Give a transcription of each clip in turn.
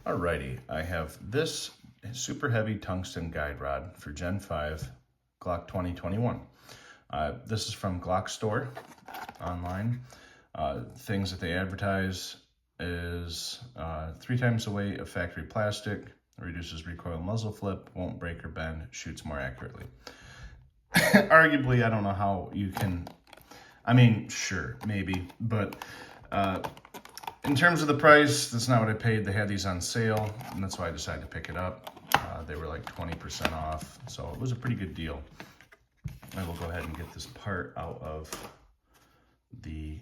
Alrighty, I have this super heavy tungsten guide rod for Gen 5 Glock 2021. This is from Glockstore online. Things that they advertise is 3 times the weight of factory plastic, reduces recoil muzzle flip, won't break or bend, shoots more accurately. Arguably, I don't know how you can, I mean, sure, maybe, but in terms of the price, that's not what I paid. They had these on sale, and that's why I decided to pick it up. They were like 20% off, so it was a pretty good deal. I will go ahead and get this part out of the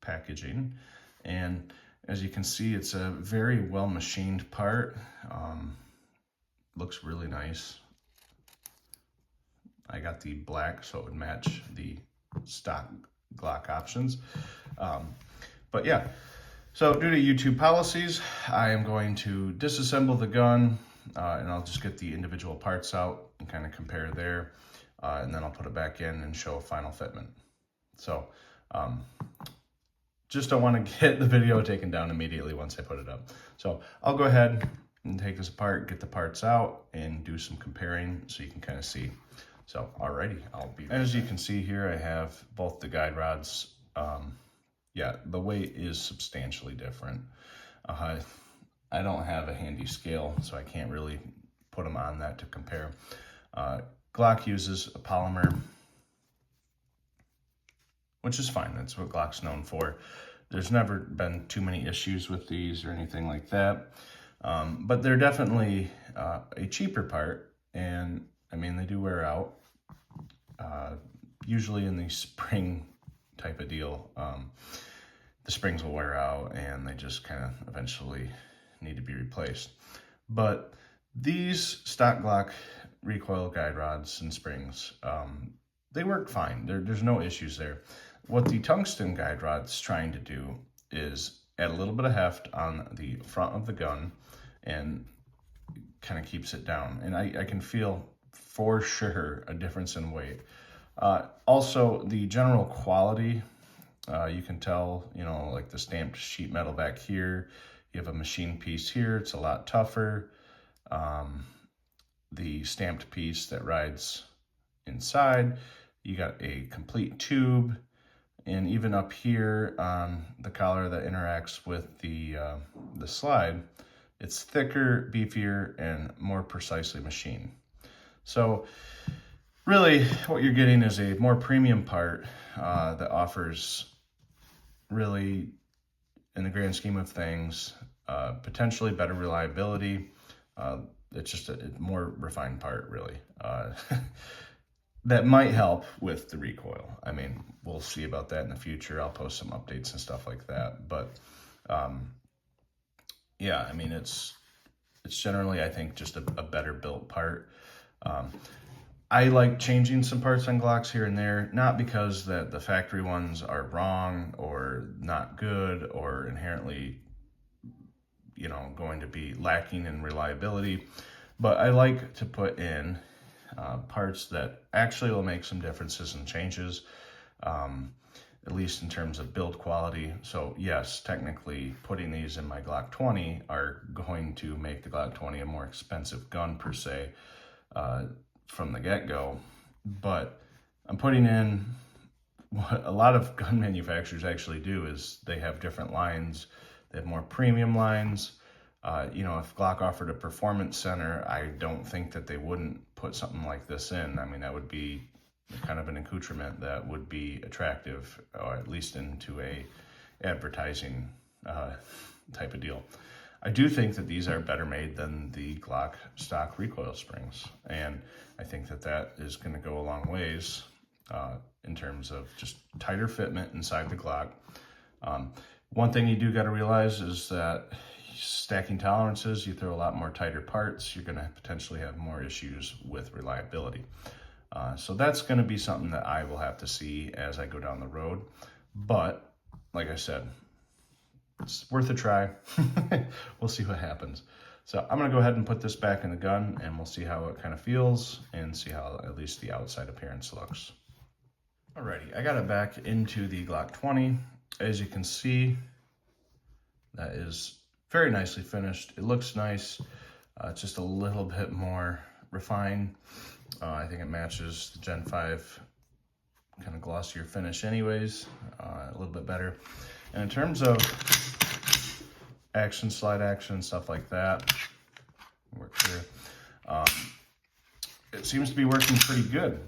packaging. And as you can see, it's a very well machined part. Looks really nice. I got the black so it would match the stock Glock options. But yeah, so due to YouTube policies, I am going to disassemble the gun and I'll just get the individual parts out and kind of compare there. And then I'll put it back in and show a final fitment. So just don't want to get the video taken down immediately once I put it up. So I'll go ahead and take this apart, get the parts out, and do some comparing so you can kind of see. So alrighty, I'll be there. As you can see here, I have both the guide rods. Yeah, the weight is substantially different. I don't have a handy scale, so I can't really put them on that to compare. Glock uses a polymer, which is fine. That's what Glock's known for. There's never been too many issues with these or anything like that. But they're definitely a cheaper part, and I mean, they do wear out. Usually in the spring type of deal, the springs will wear out and they just kind of eventually need to be replaced. But these stock Glock recoil guide rods and springs, they work fine. There's no issues there. What the tungsten guide rod's trying to do is add a little bit of heft on the front of the gun and kind of keeps it down. And I can feel for sure a difference in weight. Also, the general quality, you can tell, you know, like the stamped sheet metal back here, you have a machine piece here, it's a lot tougher. The stamped piece that rides inside, you got a complete tube, and even up here on the collar that interacts with the slide, it's thicker, beefier, and more precisely machined. So really what you're getting is a more premium part that offers really, in the grand scheme of things, potentially better reliability. It's just a more refined part, really. That might help with the recoil. I mean, we'll see about that in the future. I'll post some updates and stuff like that. But yeah, I mean, it's generally, I think, just a better built part. I like changing some parts on Glocks here and there, not because that the factory ones are wrong or not good or inherently, you know, going to be lacking in reliability, but I like to put in parts that actually will make some differences and changes, at least in terms of build quality. So yes, technically putting these in my Glock 20 are going to make the Glock 20 a more expensive gun per se, from the get-go, but I'm putting in what a lot of gun manufacturers actually do is they have different lines. They have more premium lines. You know, if Glock offered a performance center, I don't think that they wouldn't put something like this in. I mean, that would be kind of an accoutrement that would be attractive, or at least into a advertising type of deal. I do think that these are better made than the Glock stock recoil springs, and I think that that is going to go a long ways in terms of just tighter fitment inside the Glock. One thing you do got to realize is that stacking tolerances, you throw a lot more tighter parts, you're going to potentially have more issues with reliability. So that's going to be something that I will have to see as I go down the road. But like I said, it's worth a try. We'll see what happens. So I'm going to go ahead and put this back in the gun and we'll see how it kind of feels and see how at least the outside appearance looks. Alrighty, I got it back into the Glock 20. As you can see, that is very nicely finished. It looks nice. It's just a little bit more refined. I think it matches the Gen 5 kind of glossier finish anyways, a little bit better. And in terms of action, slide action, stuff like that, work here. It seems to be working pretty good.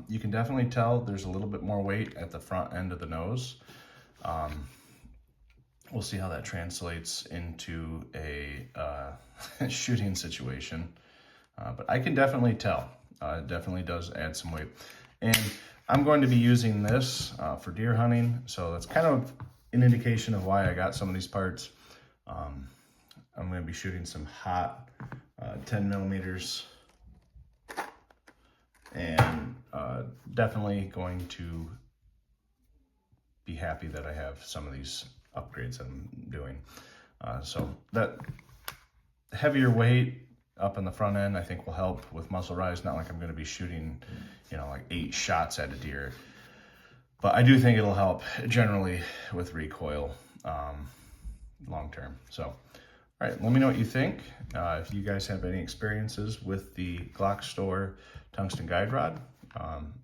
You can definitely tell there's a little bit more weight at the front end of the nose. We'll see how that translates into a shooting situation. But I can definitely tell. It definitely does add some weight. And I'm going to be using this for deer hunting. So that's kind of an indication of why I got some of these parts. I'm going to be shooting some hot 10 millimeters. And definitely going to be happy that I have some of these upgrades that I'm doing. So that heavier weight up in the front end, I think will help with muzzle rise. Not like I'm going to be shooting, you know, like 8 shots at a deer, but I do think it'll help generally with recoil long term. So, all right, let me know what you think. If you guys have any experiences with the Glockstore tungsten guide rod.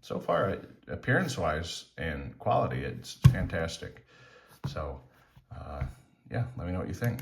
So far, appearance-wise and quality, it's fantastic. So, yeah, let me know what you think.